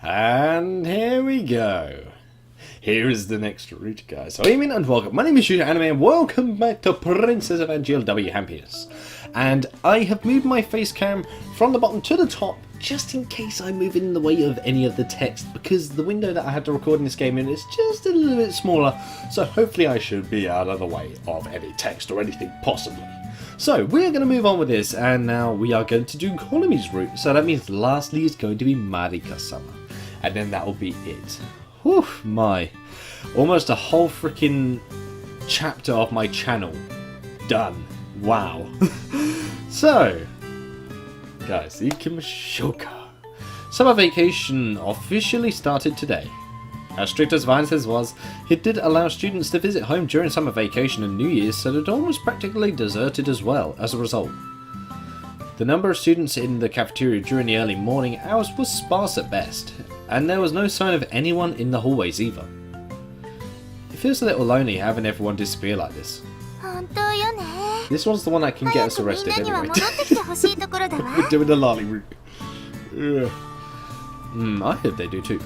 And here we go. Here is the next route, guys. So, amen and welcome. My name is Yuusha Anime, and welcome back to Princess Evangile W Hampius. And I have moved my face cam from the bottom to the top, just in case I move in the way of any of the text, because the window that I had to record in this game in is just a little bit smaller, so hopefully I should be out of the way of any text or anything possibly. So, we're going to move on with this, and now we are going to do Konomi's route, so that means lastly is going to be Marika-sama. And then that will be it. Whew, my. Almost a whole freaking chapter of my channel done. Wow. So, guys, ikimashouka. Summer vacation officially started today. As strict as Vincent's was, it did allow students to visit home during summer vacation and New Year's, so the dorm was practically deserted as well as a result. The number of students in the cafeteria during the early morning hours was sparse at best, and there was no sign of anyone in the hallways either. It feels a little lonely having everyone disappear like this. This one's the one that can get us arrested anyway. We're doing the lolly route. I hope they do too.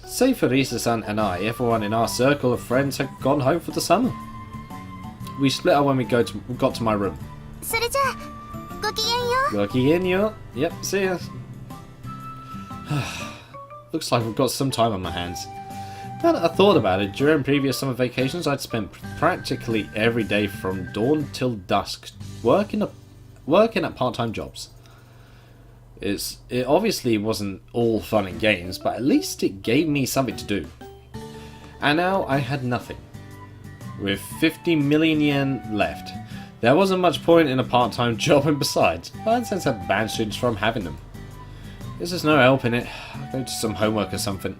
Save for Risa-san and I, everyone in our circle of friends had gone home for the summer. We split up when we got to my room. Gokigenyo. Yep, see ya. Looks like we've got some time on my hands. Now that I thought about it, during previous summer vacations I'd spent practically every day from dawn till dusk working at part-time jobs. It obviously wasn't all fun and games, but at least it gave me something to do. And now I had nothing. With 50 million yen left, there wasn't much point in a part-time job, and besides, Vincent had banned students from having them. There's just no help in it. I'll go to some homework or something.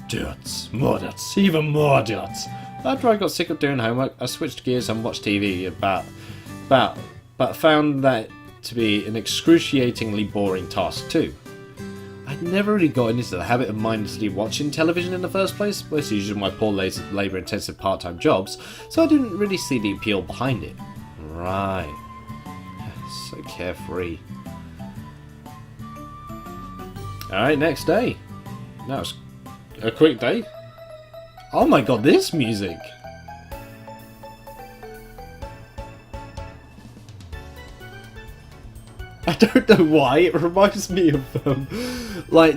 Dots, more dots, even more dots. After I got sick of doing homework, I switched gears and watched TV but found that to be an excruciatingly boring task too. I'd never really gotten into the habit of mindlessly watching television in the first place, mostly due to my poor labour-intensive part-time jobs, so I didn't really see the appeal behind it. Right. So carefree. Alright, next day. That was a quick day. Oh my god, this music! I don't know why, it reminds me of like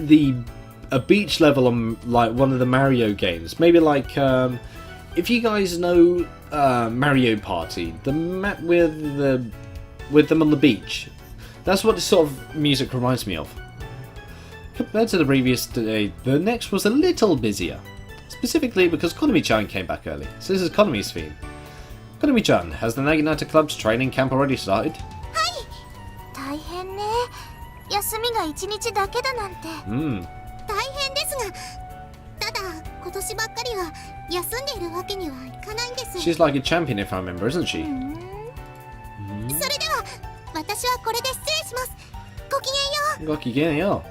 a beach level on like one of the Mario games. Maybe like if you guys know Mario Party, the map with them on the beach. That's what this sort of music reminds me of. Compared to the previous day, the next was a little busier. Specifically because Konami-chan came back early, so this is Konami's theme. Konami-chan, has the Naginata Club's training camp already started? She's like a champion if I remember, isn't she? Gokigenyo.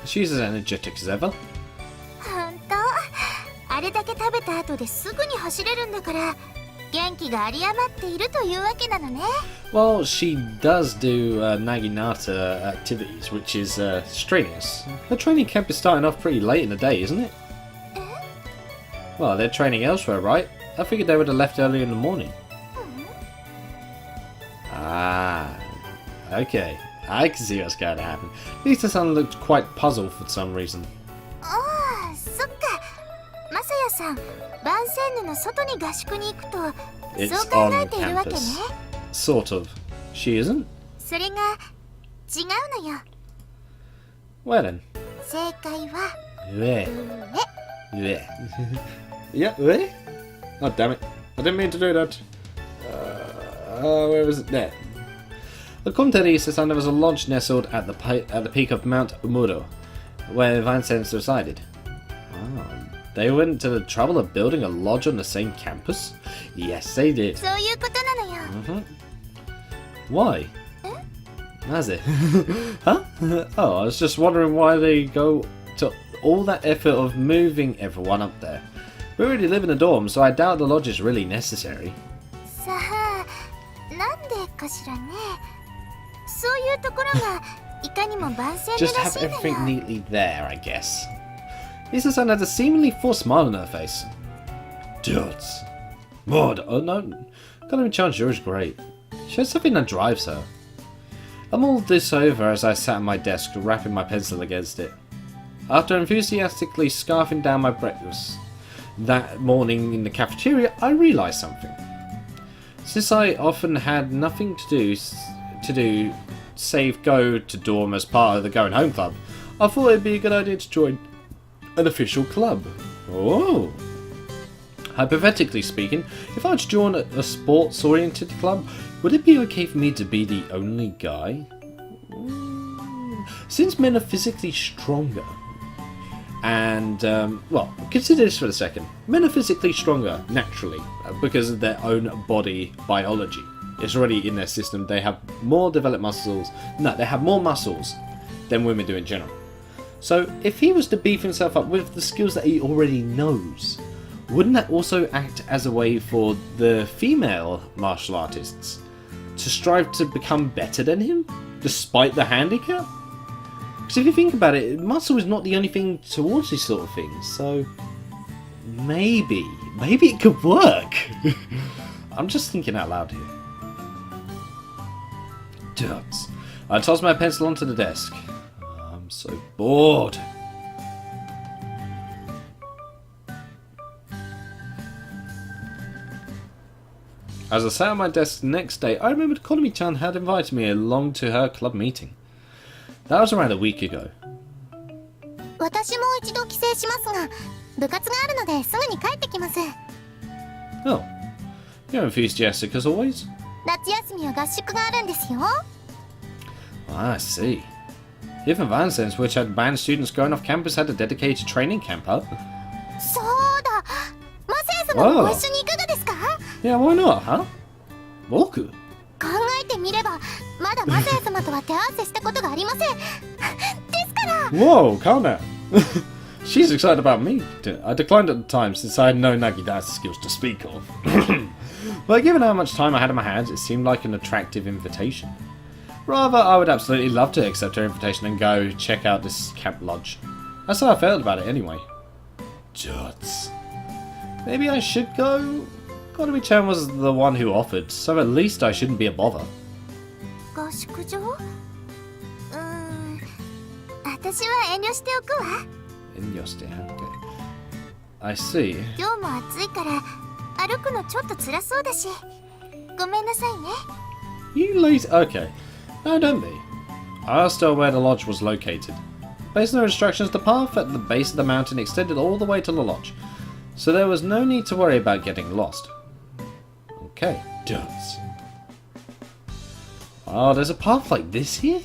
She's as energetic as ever. Well, she does do Naginata activities, which is strenuous. Her training camp is starting off pretty late in the day, isn't it? Well, they're training elsewhere, right? I figured they would have left early in the morning. Ah, okay. I can see what's going to happen. Lisa-san looked quite puzzled for some reason. It's on campus. Sort of. She isn't? Well then. Yeah, ue? Oh damn it. I didn't mean to do that. Where was it? There. According to Risa-san, there was a lodge nestled at the peak of Mount Umuro, where Vincent resided. They went to the trouble of building a lodge on the same campus? Yes, they did. Why? Naze? Huh? Oh, I was just wondering why they go to all that effort of moving everyone up there. We already live in a dorm, so I doubt the lodge is really necessary. さあ、なんでかしらね。そういうところがいかにも万全ならしい Just have のよ。 everything neatly there, I guess. Lisa-san had a seemingly forced smile on her face. Dudes. Maud, oh no. Can't even chance yours great. She has something that drives her. I mulled this over as I sat at my desk, wrapping my pencil against it. After enthusiastically scarfing down my breakfast that morning in the cafeteria, I realised something. Since I often had nothing to do save go to dorm as part of the Going Home Club, I thought it'd be a good idea to join an official club. Oh. Hypothetically speaking, if I were to join a sports-oriented club, would it be okay for me to be the only guy? Since men are physically stronger, and, well, consider this for a second. Men are physically stronger, naturally, because of their own body biology. It's already in their system. They have more developed muscles. No, they have more muscles than women do in general. So, if he was to beef himself up with the skills that he already knows, wouldn't that also act as a way for the female martial artists to strive to become better than him, despite the handicap? Because if you think about it, muscle is not the only thing towards these sort of things, so maybe it could work. I'm just thinking out loud here. Duds. I tossed my pencil onto the desk. I'm so bored. As I sat at my desk the next day, I remembered Konami-chan had invited me along to her club meeting. That was around a week ago. 私も一度帰省しますが、部活があるのですぐに帰ってきます。Oh, you're enthusiastic as always. 夏休みは合宿があるんですよ。I see. Even Vansense, which had banned students going off campus, had a dedicated training camp, huh? そうだ。マサヤ様もご一緒にいかがですか？ Yeah, why not, huh? 僕？考えてみれば、まだマサヤ様とは手合わせしたことがありません。ですから。Whoa, calm down. She's excited about me. I declined at the time since I had no Nagidata skills to speak of. But given how much time I had in my hands, it seemed like an attractive invitation. Rather, I would absolutely love to accept her invitation and go check out this camp lodge. That's how I felt about it anyway. Juts. Maybe I should go? Konami-chan was the one who offered, so at least I shouldn't be a bother. 合宿場？私は遠慮しておくわ。遠慮して、okay. I see. 今日も暑いから歩くのちょっと辛そうだし、ごめんなさいね。You lazy. Okay. No, don't be. I asked her where the lodge was located. Based on her instructions, the path at the base of the mountain extended all the way to the lodge, so there was no need to worry about getting lost. Okay, duds. Oh, there's a path like this here?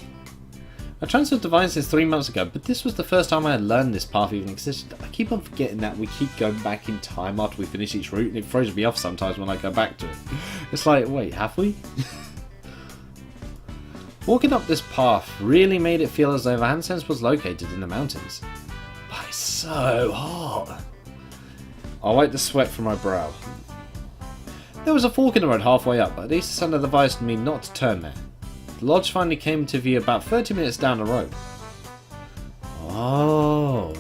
I transferred to Vine since 3 months ago, but this was the first time I had learned this path even existed. I keep on forgetting that we keep going back in time after we finish each route, and it throws me off sometimes when I go back to it. It's like, wait, have we? Walking up this path really made it feel as though Vansense was located in the mountains. But it's so hot. I wiped the sweat from my brow. There was a fork in the road halfway up, but Lisa-san had advised me not to turn there. The lodge finally came to view about 30 minutes down the road. Oh.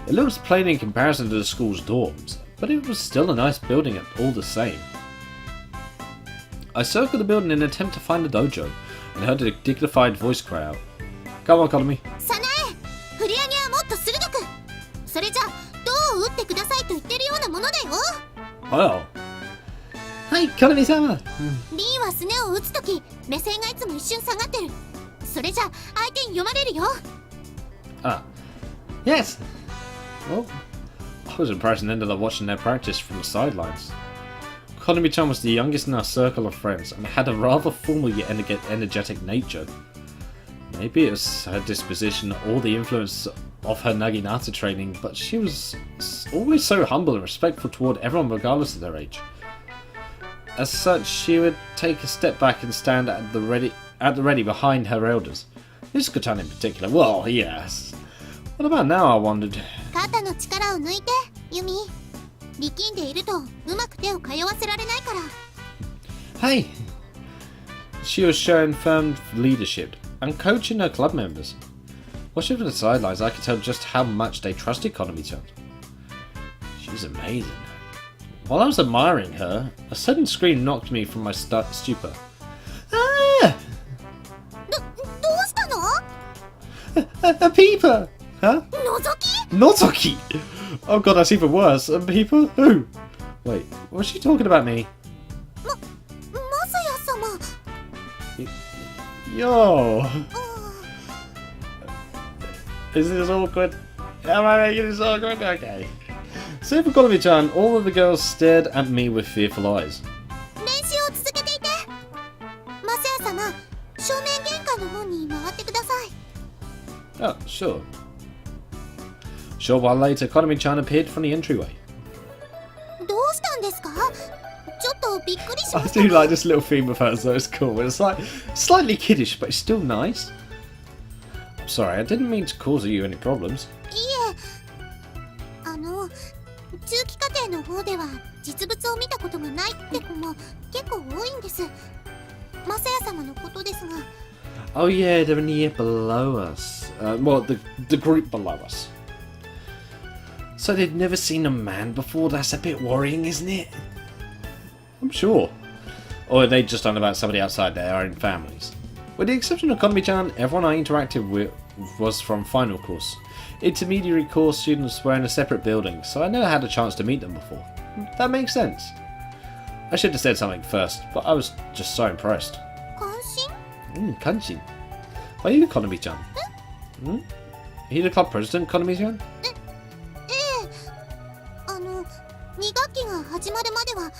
It looked plain in comparison to the school's dorms, but it was still a nice building all the same. I circled the building in an attempt to find the dojo, and heard a dignified voice cry out. Come on, Konami. サナエ、振り上げはもっと鋭く。それじゃ、どう打ってくださいと言ってるようなものだよ。Oh. Hi, Konami-sama. リーはスネを打つとき、目線がいつも一瞬下がってる。それじゃ、相手に読まれるよ。Ah. Yes. Well, I was impressed and ended up watching their practice from the sidelines. Konami-chan was the youngest in our circle of friends and had a rather formal yet energetic nature. Maybe it was her disposition or the influence of her Naginata training, but she was always so humble and respectful toward everyone regardless of their age. As such, she would take a step back and stand at the ready behind her elders. Yusuko-chan in particular, well, yes. What about now, I wondered? 肩の力を抜いて、ユミ。力んでいるとうまく手を通わせられないから。Hey! She was showing firm leadership and coaching her club members. Watching from the sidelines, I could tell just how much they trusted Konami-chan. She was amazing. While I was admiring her, a sudden scream knocked me from my stupor. Ah! どうしたの？ A peeper! Huh? 覗き？ Nozoki! Oh god, that's even worse. A peeper? Who? Wait, was she talking about me? マサヤ様。Yo! Is this awkward? Am I making this awkward? Okay. So for Konami-chan, all of the girls stared at me with fearful eyes. 練習を続けていて。マサヤ様、正面玄関の方に回ってください。Oh, sure. Short while later, Konami-chan appeared from the entryway. どうしたんですか？ちょっとびっくりし I ました。 do like this little theme of hers though, it's cool. It's like slightly kiddish, but it's still nice. I'm sorry, I didn't mean to cause you any problems. いえ、中期課程の方では実物を見たことがないって子も結構多いんです。マサヤ様のことですが。Oh yeah, they're in the year below us. Well, the group below us. So they've never seen a man before? That's a bit worrying, isn't it? I'm sure. Or they just don't know about somebody outside their own families. With the exception of Konami-chan, everyone I interacted with was from final course. Intermediary course students were in a separate building, so I never had a chance to meet them before. That makes sense. I should have said something first, but I was just so impressed. 関心？ Kanshin. Are you Konami-chan? Hmm? Are you the club president, Konami-chan? 2学期が始まるまでは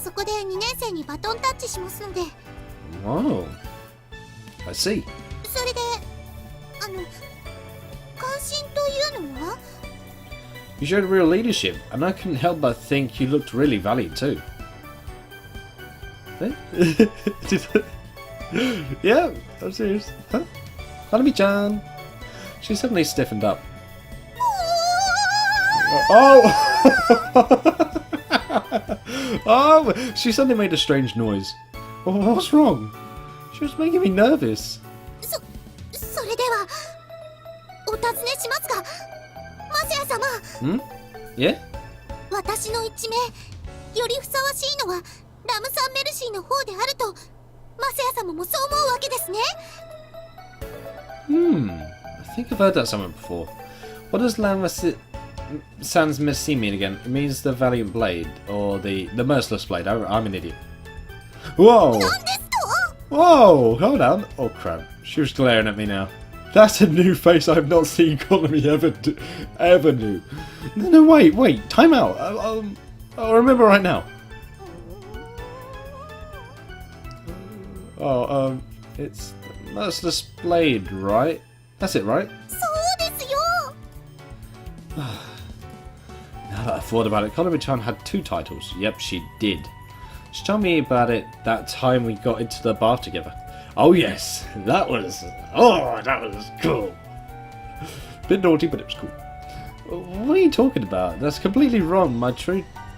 そこで2年生にバトンタッチしますので。 Oh. I see. それで関心というのは？ You showed real leadership, and I couldn't help but think you looked really valiant too. Yeah, I'm serious. Huh? Hanami-chan. She suddenly stiffened up. Oh! Oh! She suddenly made a strange noise. Oh, what's wrong? She was making me nervous. それではお尋ねしますが、マサヤ様。 Hmm? Yeah? 私の一命よりふさわしいのはラムサンメルシーの方であるとマサヤ様もそう思うわけですね。 I think I've heard that somewhere before. What does Sans Merci mean again? It means the valiant blade, or the merciless blade. I'm an idiot. Whoa! なんですと？ Whoa! Hold on. Oh crap. She was glaring at me now. That's a new face I've not seen Konami ever do. No, wait. Time out. I'll remember right now. Oh, it's the merciless blade, right? That's it, right? そうですよ。 Now that I thought about it, Konami-chan had 2 titles. Yep, she did. She told me about it that time we got into the bath together. Oh yes, that was cool. Bit naughty, but it was cool. What are you talking about? That's completely wrong. My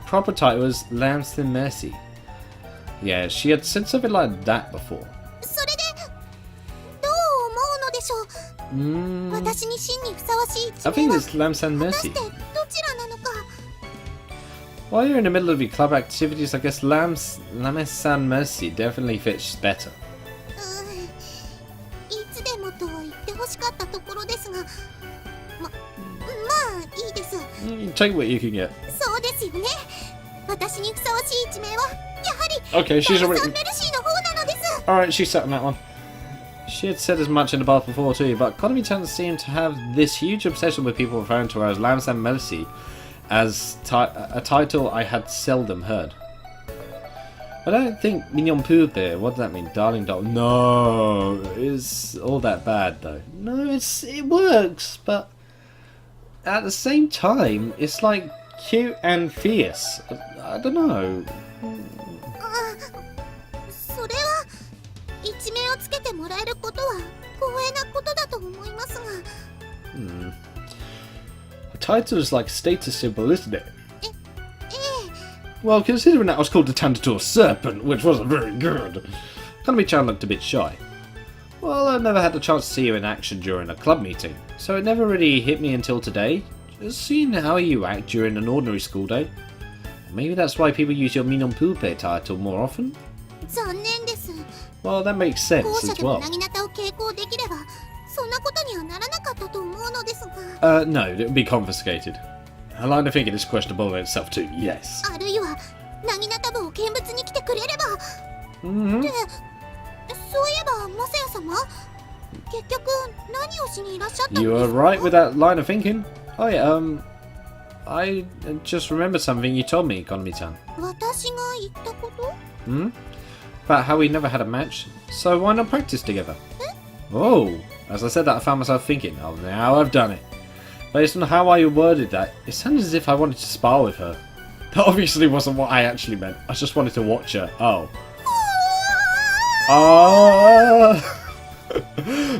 proper title was Lance in Mercy. Yeah, she had said something like that before. それでどう思うのでしょう。私に真にふさわしい I 一 think 命は it's Lance and 果たし Mercy. てどちらなのか。 While you're in the middle of your club activities, I guess Lance and Mercy definitely fits better. いつでもと言ってほしかったところですが、まあいいです。 You take what you can get. そうですよね。私にふさわしい一名はやはり Okay, she's ラム already. サンメルシーの方なのです。 Alright, she's set on that one. She had said as much in the bath before too, but Konami-chan seemed to have this huge obsession with people referring to her as Lance and Mercy, as a title I had seldom heard. I don't think Mignon Poupée, what does that mean? Darling doll? No, it's all that bad though. No, it works, but at the same time, it's like cute and fierce. I don't know. それは一名をつけてもらえることは光栄なことだと思いますが。A title is like a status symbol, isn't it? ええ Well, considering that I was called the Tantator Serpent, which wasn't very good. Konami-chan looked a bit shy. Well, I never had the chance to see you in action during a club meeting, so it never really hit me until today. Just seeing how you act during an ordinary school day. Maybe that's why people use your Minon Pulpe title more often? 残念です。 Well, that makes sense 校舎 as でも well. なぎなたを携行できればそんなことにはならなかったと思うのですが、 No, it would be confiscated. A line of thinking is questionable in itself too, yes. あるいはなぎなた部を見物に来てくれれば。 Mm-hmm. で、そういえばマサヤ様、結局何をしにいらっしゃったんですか？ You were right with that line of thinking. Oh yeah, I just remembered something you told me, Konami-chan. 私が言ったこと？ Hmm? About how we never had a match, so why not practice together? Oh, as I said that I found myself thinking, oh now I've done it. Based on how I worded that, it sounded as if I wanted to spar with her. That obviously wasn't what I actually meant, I just wanted to watch her. Oh.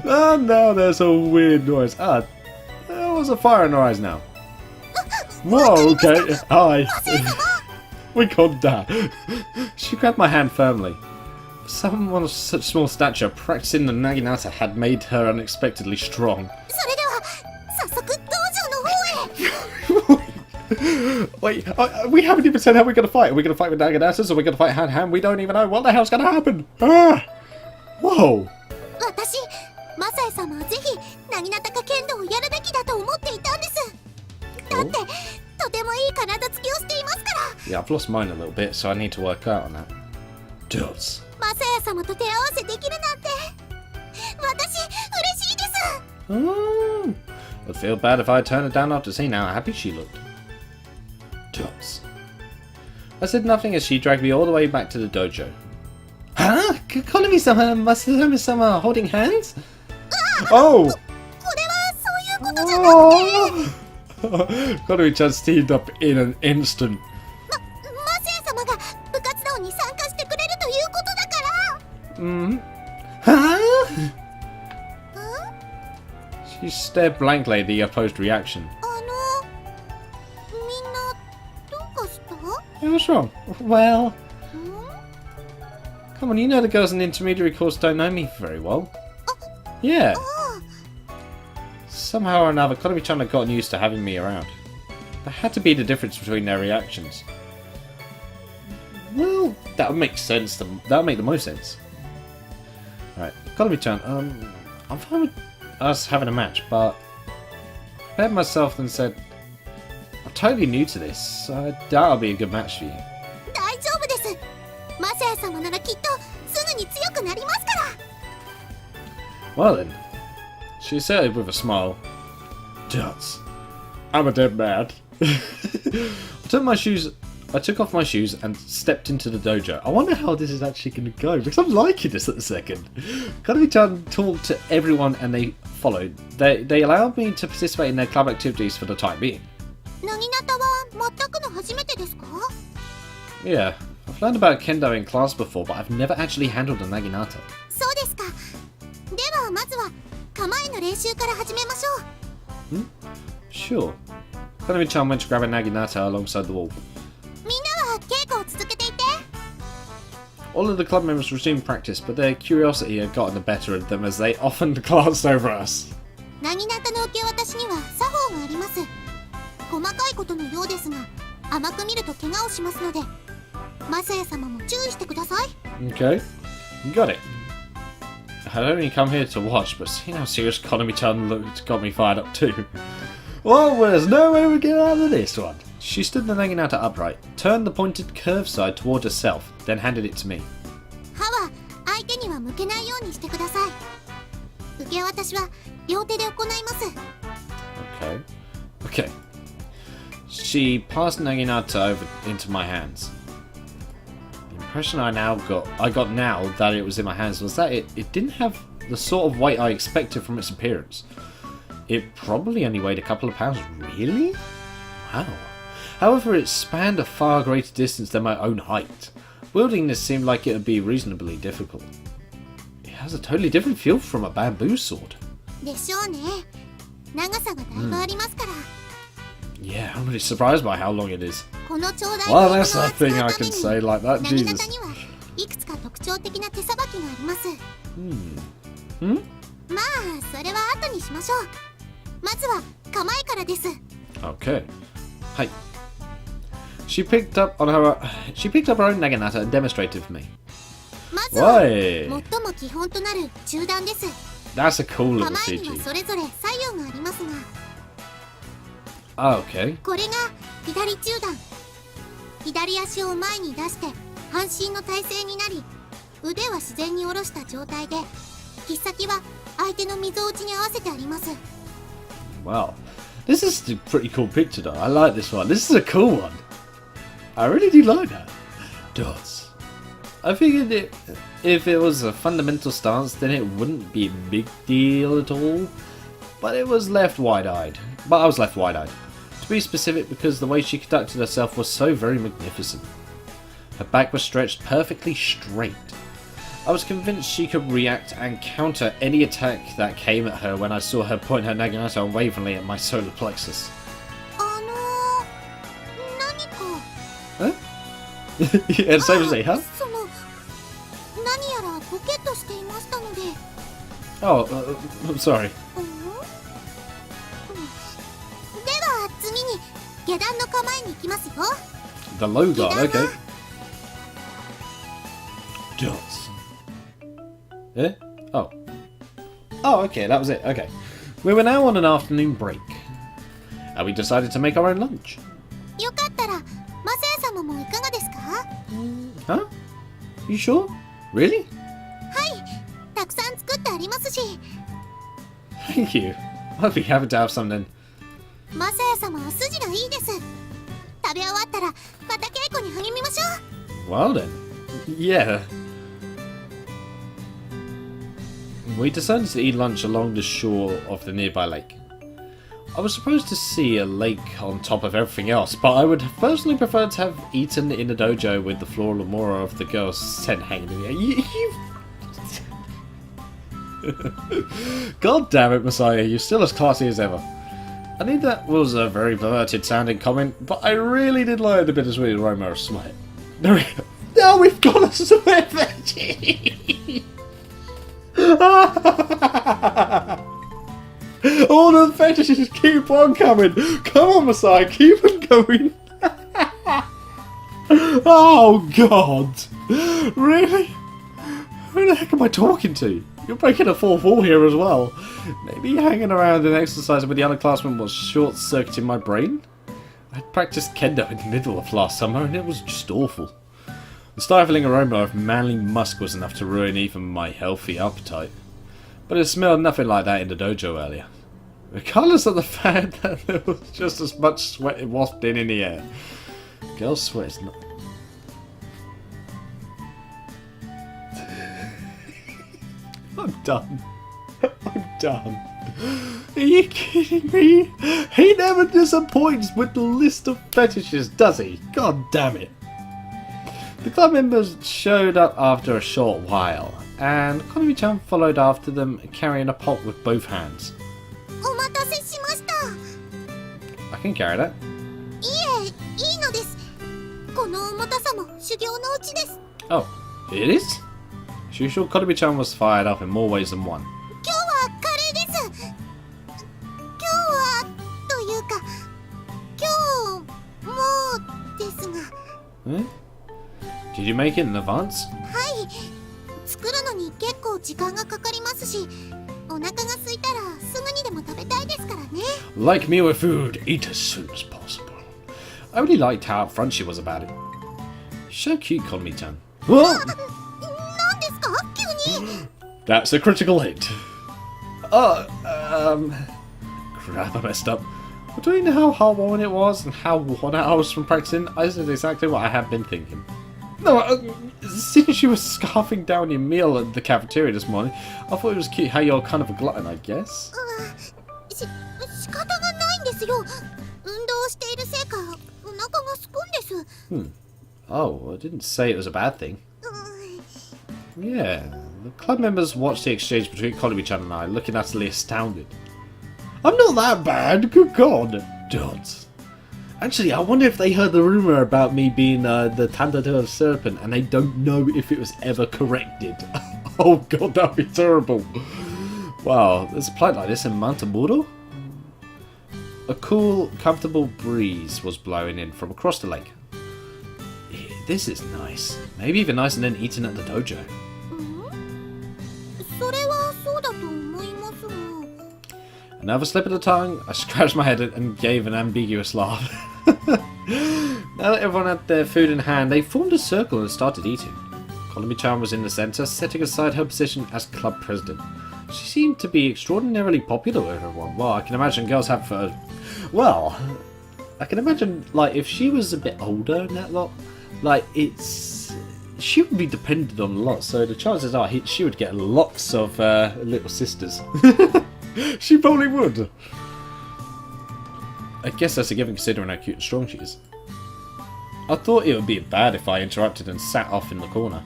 Oh no, there's a weird noise. There was a fire in her eyes now. Whoa, okay, hi. We called that. She grabbed my hand firmly. Someone of such small stature, practicing the naginata had made her unexpectedly strong. それでは早速道場の方へ。 Wait, we haven't even said how we're gonna fight. Are we gonna fight with naginatas or are we gonna fight hand to hand? We don't even know. What the hell's gonna happen? Ah! Whoa! 私、マサヤ様はぜひなぎなたか剣道をやるべきだと思っていたんです。だってとてもいい体つきをしていますから。 Yeah, I've lost mine a little bit, so I need to work out on that. Does. マサヤ様と手合わせできるなんて私嬉しいです。 Oh, I'd feel bad if I turned her down after seeing how happy she looked. Does. I said nothing as she dragged me all the way back to the dojo. Huh? Konami-sama and Masaya-sama holding hands? Oh! これはそういうことじゃなくて、 Konami-chan steamed up in an instant. マサヤ様が部活動に参加してくれるということだから。 Huh? She stared blankly at the opposed reaction. みんなどうかした？ Yeah, what's wrong? Well, ん？ come on, you know the girls in the intermediary course don't know me very well. Yeah. Somehow or another, Konami-chan had gotten used to having me around. There had to be the difference between their reactions. Well, that would make sense. That would make the most sense. Right, Konami-chan, I'm fine with us having a match, but I prepared myself and said, I'm totally new to this, so I doubt it'll be a good match for you. 大丈夫です。マサヤ様ならきっとすぐに強くなりますから。 Well then, she said with a smile, Does. I'm a dead man. I took off my shoes and stepped into the dojo. I wonder how this is actually going to go, because I'm liking this at the second. Konami-chan talked to everyone and they followed. They allowed me to participate in their club activities for the time being. なぎなたは全くの初めてですか？ Yeah, I've learned about kendo in class before, but I've never actually handled a naginata. そうですか。ではまずは構えの練習から始めましょう。 Sure. Konami-chan went to grab a naginata alongside the wall. みんなは稽古を続けていて。 All of the club members resumed practice, but their curiosity had gotten the better of them as they often glanced over us. なぎなたの受け渡しには作法があります。細かいことのようですが、甘く見ると怪我をしますので、マサヤ様も注意してください。 Okay, got it. I'd only come here to watch, but seeing how serious Konami-chan looked got me fired up too. Well, there's no way we get out of this one. She stood the naginata upright, turned the pointed curved side toward herself, then handed it to me. 刃は相手には向けないようにしてください。受け渡しは両手で行います。 Okay. She passed naginata over into my hands. The impression I got now that it was in my hands was that it didn't have the sort of weight I expected from its appearance. It probably only weighed a couple of pounds. Really? Wow. However, it spanned a far greater distance than my own height. Wielding this seemed like it would be reasonably difficult. It has a totally different feel from a bamboo sword. でしょうね。長さがだいぶありますから。 Yeah, I'm really surprised by how long it is. この長大 Well, な that's nothing I can say like that, 薙刀 Jesus. にはいくつか特徴的な手さばきがあります。 Hmm? まあそれは後にしましょう。まずは構えからです。 Okay. Hi. She picked up her own naginata and demonstrated for me. まずは Why? 最も基本となる中段です。 That's a cool little 構えには CG. それぞれ左右がありますが、 Okay. これが左中段。左足を前に出して半身の体勢になり、腕は自然に下ろした状態で、切っ先は相手の溝落ちに合わせてあります。 Wow. This is a pretty cool picture though. I like this one. This is a cool one. I really do like that. Dots. I figured if it was a fundamental stance, then it wouldn't be a big deal at all. But it was left wide-eyed. But I was left wide-eyed. To be specific, because the way she conducted herself was so very magnificent. Her back was stretched perfectly straight. I was convinced she could react and counter any attack that came at her when I saw her point her naginata unwaveringly at my solar plexus. 何か Huh? Yeah, same as they, huh? その何やらボケっとしていましたので。 Oh, I'm sorry. では次に下段の構えに行きますよ。 The low guard, 下段 okay. は Dots. Eh? Oh. Oh, okay, that was it. Okay. We were now on an afternoon break. And we decided to make our own lunch. よかったらマサヤ様もいかがですか？ Huh? You sure? Really? はい、たくさん作ってありますし。 Thank you. I'd be happy to have some then. マサヤ様は筋がいいです。食べ終わったらまた稽古に励みましょう。 Well then. Yeah. We decided to eat lunch along the shore of the nearby lake. I was supposed to see a lake on top of everything else, but I would personally prefer to have eaten in the dojo with the floral lamora of the girl's scent hanging in the air. God damn it, Masaya, you're still as classy as ever. I think that was a very perverted sounding comment, but I really did like the bittersweet aroma of sweat. Now we've got a sweat veggie! All the fetishes keep on coming! Come on, Masaya, keep them going! Oh, God! Really? Who the heck am I talking to? You're breaking a fourth wall here as well. Maybe hanging around and exercising with the underclassmen was short-circuiting my brain? I'd practiced kendo in the middle of last summer and it was just awful. The stifling aroma of manly musk was enough to ruin even my healthy appetite. But it smelled nothing like that in the dojo earlier. Regardless of the fact that there was just as much sweat wafting in the air. Girls' sweat is not... I'm done. I'm done. Are you kidding me? He never disappoints with the list of fetishes, does he? God damn it. The club members showed up after a short while, and Konami-chan followed after them carrying a pot with both hands. お待たせしました。 I can carry that. いえ、いいのです。この重たさも修行のうちです。 Oh, it is? She sure Konami-chan was fired up in more ways than one. 今日はカレーです。今日はというか、今日もですが。 Eh? Did you make it in advance? はい。作るのに結構時間がかかりますし、お腹が空いたらすぐにでも食べたいですからね。 Like me with food, eat as soon as possible. I really liked how upfront she was about it. So cute, Konami-chan. Whoa! 何ですか急に。 That's a critical hit. Crap, I messed up. Between how heartwarming it was and how worn out I was from practicing, I said exactly what I had been thinking. No, since you were scarfing down your meal at the cafeteria this morning, I thought it was cute how you're kind of a glutton, I guess. 仕方がないんですよ。運動しているせいか、お腹がすくんです。Oh, I didn't say it was a bad thing. Yeah, the club members watched the exchange between Konami-chan and I, looking utterly astounded. I'm not that bad, good god. Dots. Actually, I wonder if they heard the rumour about me being the Tandatail Serpent and they don't know if it was ever corrected. Oh god, that'd be terrible. Wow, there's a plight like this in Montemuro? A cool, comfortable breeze was blowing in from across the lake. This is nice. Maybe even nicer than eating at the dojo. Another slip of the tongue, I scratched my head and gave an ambiguous laugh. Now that everyone had their food in hand, they formed a circle and started eating. Konami-chan was in the centre, setting aside her position as club president. She seemed to be extraordinarily popular with everyone. Well, I can imagine girls have well, I can imagine, like, if she was a bit older in that lot, like, she would be dependent on a lot, so the chances are she would get lots of little sisters. She probably would. I guess that's a given considering how cute and strong she is. I thought it would be bad if I interrupted and sat off in the corner.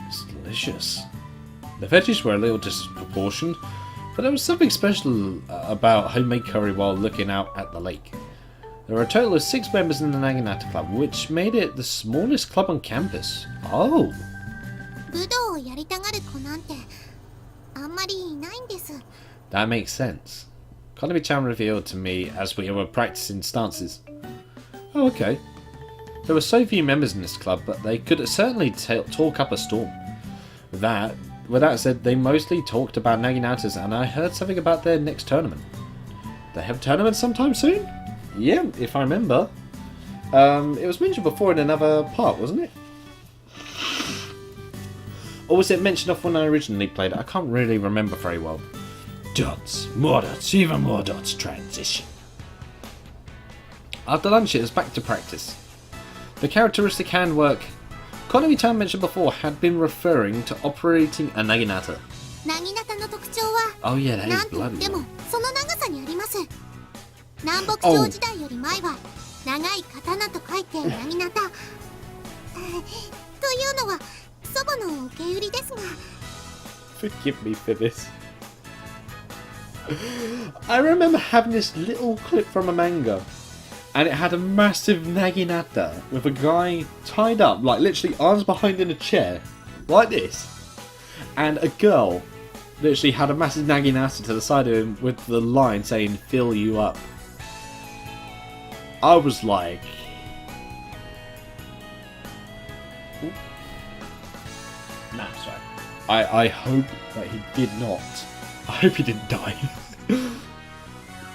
It's delicious. The veggies were a little disproportioned, but there was something special about homemade curry while looking out at the lake. There were a total of 6 members in the Naginata Club, which made it the smallest club on campus. Oh! That makes sense. Konami-chan revealed to me as we were practicing stances. Oh, okay. There were so few members in this club, but they could certainly talk up a storm. With that said, they mostly talked about Naginatas, and I heard something about their next tournament. They have a tournament sometime soon? Yeah, if I remember. It was mentioned before in another part, wasn't it? Or was it mentioned off when I originally played it? I can't really remember very well. Dots, more dots, even more dots, transition. After lunch it was back to practice. The characteristic handwork Konami-chan mentioned before had been referring to operating a Naginata. Oh yeah, that is bloody one. Forgive me for this. I remember having this little clip from a manga, and it had a massive Naginata with a guy tied up, like literally arms behind in a chair, like this, and a girl literally had a massive Naginata to the side of him with the line saying, "Fill you up." I was like... Nah, sorry. I hope that he did not. I hope he didn't die.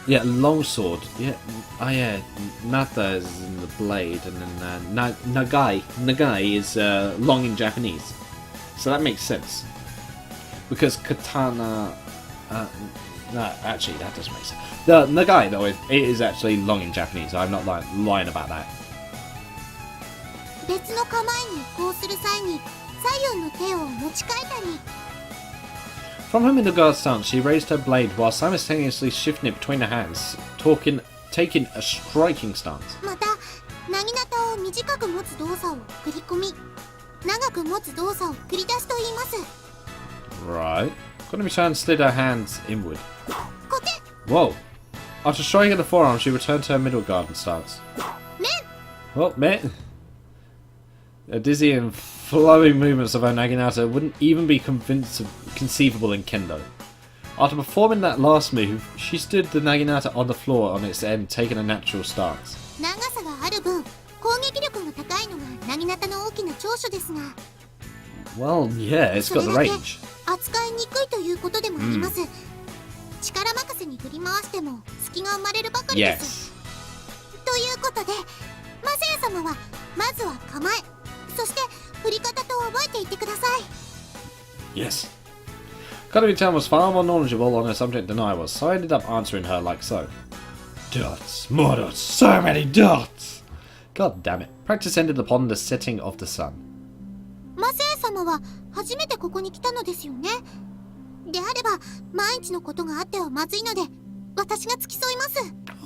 Yeah, longsword. Yeah, oh yeah, Nata is in the blade, and then Nagai is long in Japanese. So that makes sense. Because katana... no, actually, that doesn't make sense. The Nagai, though, it is actually long in Japanese. I'm not lying about that. From her middle guard stance, she raised her blade while simultaneously shifting it between her hands, taking a striking stance. Right. Konami-chan slid her hands inward. Whoa. After striking the forearm, she returned to her middle guard stance. Well, mate. The dizzy and flowing movements of her Naginata wouldn't even be conceivable in Kendo. After performing that last move, she stood the Naginata on the floor on its end, taking a natural stance. Well, yeah, it's got the range. Yes. Yes. Konami-chan was far more knowledgeable on her subject than I was, so I ended up answering her like so. Dots, more dots, so many dots! God damn it. Practice ended upon the setting of the sun.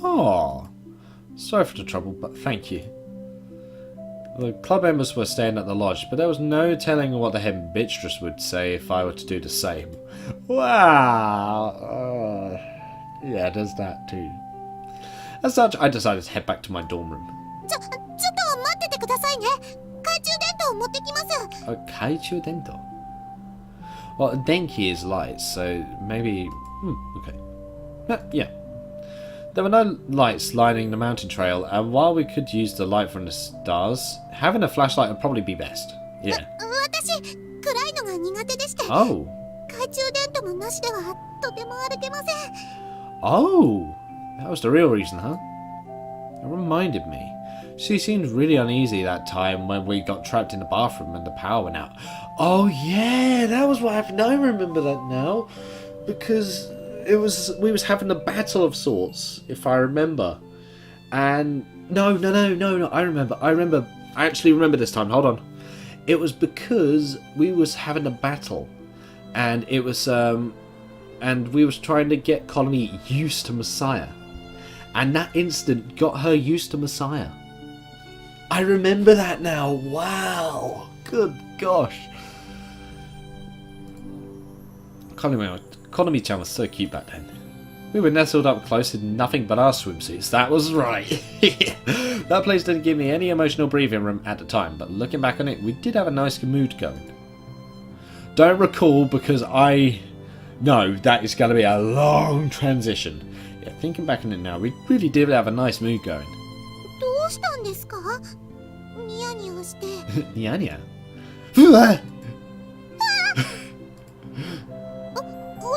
Oh, sorry for the trouble, but thank you. The club members were staying at the lodge, but there was no telling what the head mistress would say if I were to do the same. Wow! Yeah, there's that too. As such, I decided to head back to my dorm room. ちょっと待っててくださいね。懐中電灯を持ってきます。Kaiju dento. Well, denki is light, so maybe. Okay. Yeah. There were no lights lining the mountain trail, and while we could use the light from the stars, having a flashlight would probably be best. Yeah. 私、暗いのが苦手でして。Oh. 懐中電灯もなしではとても歩けません。Oh. That was the real reason, huh? It reminded me. She seemed really uneasy that time when we got trapped in the bathroom and the power went out. Oh yeah, that was what happened. I remember that now. Because we was having a battle of sorts, if I remember. And no, I remember. I actually remember this time. Hold on. It was because we was having a battle. And it was and we was trying to get Colony used to Masaya. And that incident got her used to Masaya. I remember that now. Wow. Good gosh. Konami-chan was so cute back then. We were nestled up close in nothing but our swimsuits. That was right. That place didn't give me any emotional breathing room at the time, but looking back on it, we did have a nice mood going. Don't recall because I know that is going to be a long transition. Yeah, thinking back on it now, we really did have a nice mood going. どうしたんですか？ニヤニヤして。ニヤニヤ？驚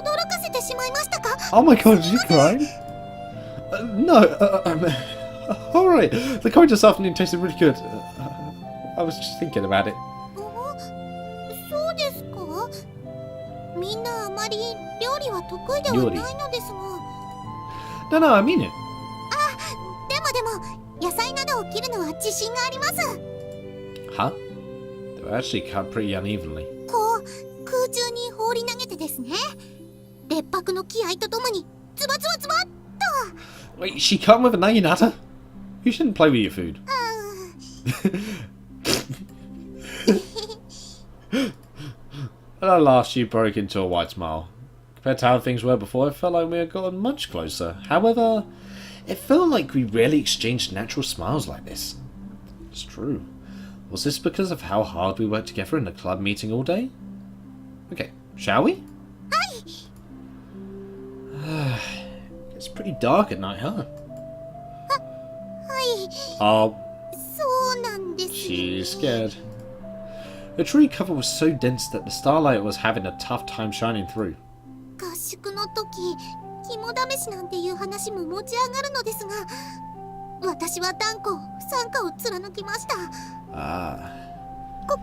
かせてしまいましたか？ Oh my god, did you cry? No, alright. The curry this afternoon tasted really good. I was just thinking about it. そうですか？みんなあまり料理は得意ではないのですが。No, I mean it. でも野菜などを切るのは自信があります。 Huh? They were actually cut pretty unevenly. こう空中に放り投げてですね。列白の気合とともにズバズバズバっと。 Wait, she come with a naginata? You shouldn't play with your food. At last, she broke into a wide smile. Compared to how things were before, it felt like we had gotten much closer. However, it felt like we rarely exchanged natural smiles like this. It's true. Was this because of how hard we worked together in the club meeting all day? Okay, shall we? It's pretty dark at night, huh? はい。 Oh, そうなんです。 she's scared. The tree cover was so dense that the starlight was having a tough time shining through. 合宿の時、肝試しなんていう話も持ち上がるのですが、私は断固参加を貫きました。Ah. こ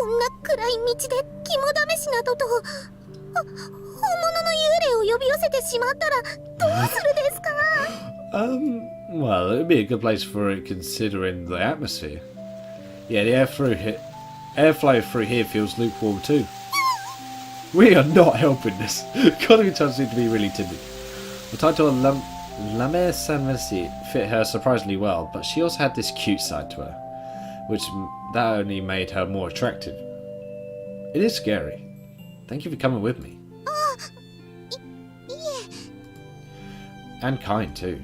んな暗い道で肝試しなどと、本物の幽霊を呼び寄せてしまったらどうするですか？ Well, it would be a good place for it considering the atmosphere. Yeah, the airflow through here feels lukewarm too. We are not helping this. Konami-chan seemed to be really timid. The title of Lame Sanmesi fit her surprisingly well, but she also had this cute side to her, which that only made her more attractive. It is scary. Thank you for coming with me. And kind too.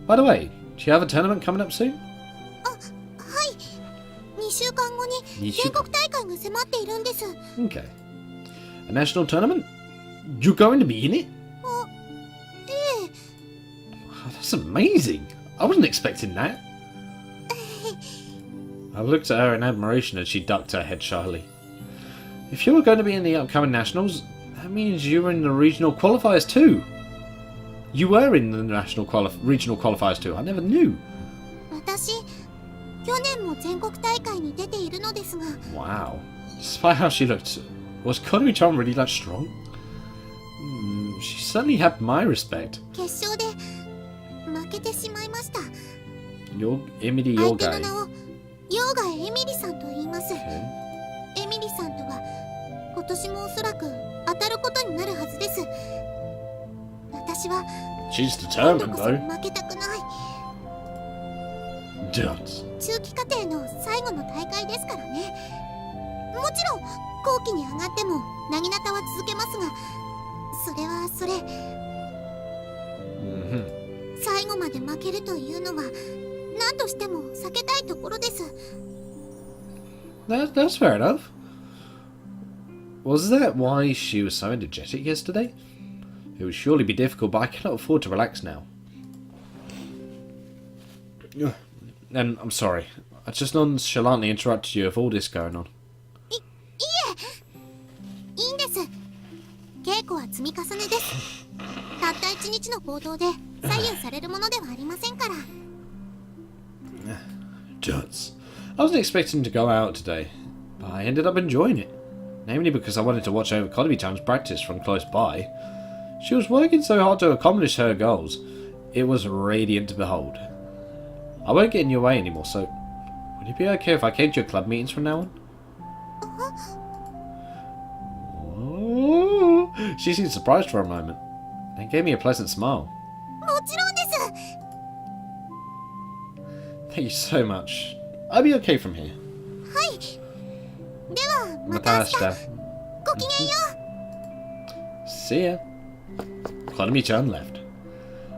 By the way, do you have a tournament coming up soon? はい。2週間後に全国大会が迫っているんです。 Okay. A national tournament? You're going to be in it? ええ。 Wow, that's amazing. I wasn't expecting that. I looked at her in admiration as she ducked her head shyly. If you were going to be in the upcoming nationals, that means you were in the regional qualifiers too. You were in the regional qualifiers too. I never knew. 私、去年も全国大会に出ているのですが。 Wow. Despite how she looked, was Konami-chan really that strong? She certainly had my respect. 決勝で負けてしまいました。Emily 相手の Yogai. 名をヨガエミリさんと言います。 Okay. エミリさんとは今年もおそらく当たることになるはずです。私は She's 今度 determined こそ though. 負けたくない。 Don't. 中期課程の最後の大会ですからね。もちろん後期に上がってもなぎなたは続けますが、それはそれ。まで負けるというのは何としても避けたいところです。 That's fair enough. Was that why she was so energetic yesterday? It would surely be difficult, but I cannot afford to relax now. And I'm sorry. I just nonchalantly interrupted you with all this going on. いいんです。稽古は積み重ねです。たった一日の行動で左右されるものではありませんから。 Juts. I wasn't expecting to go out today, but I ended up enjoying it. Namely because I wanted to watch over Kodobi-chan's practice from close by. She was working so hard to accomplish her goals. It was radiant to behold. I won't get in your way anymore, so would it be okay if I came to your club meetings from now on? Oh, she seemed surprised for a moment, and gave me a pleasant smile. もちろんです。 Thank you so much. I'll be okay from here. はい。ではまた明日。ごきげんよう。 See ya. Kodomi-chan left.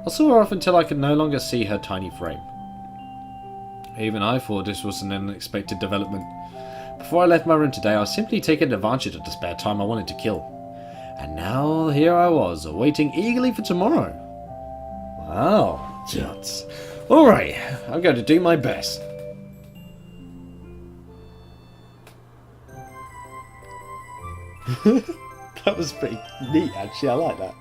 I saw her off until I could no longer see her tiny frame. Even I thought this was an unexpected development. Before I left my room today, I was simply taking advantage of the spare time I wanted to kill. And now here I was, waiting eagerly for tomorrow. Wow, Juts. Alright, I'm going to do my best. That was pretty neat, actually. I like that.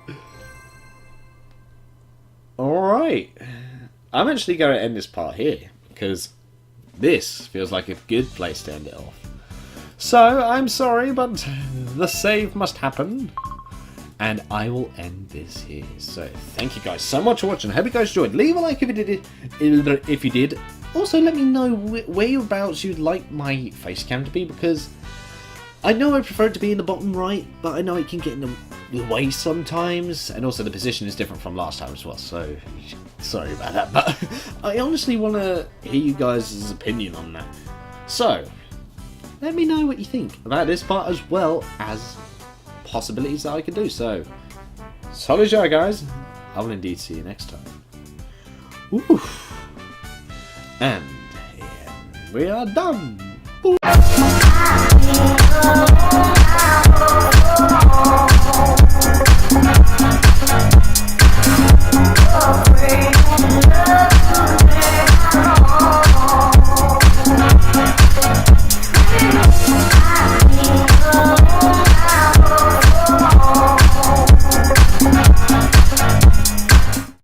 Alright. I'm actually going to end this part here, because this feels like a good place to end it off. So, I'm sorry, but the save must happen. And I will end this here. So, thank you guys so much for watching. I hope you guys enjoyed. Leave a like if you did. Also, let me know whereabouts you'd like my face cam to be, because I know I prefer it to be in the bottom right, but I know it can get in the way sometimes. And also, the position is different from last time as well, so sorry about that. But I honestly want to hear you guys' opinion on that. So, let me know what you think about this part, as well as possibilities that I can do. So, solid show, guys. I will indeed see you next time. Oof. And we are done. Boop.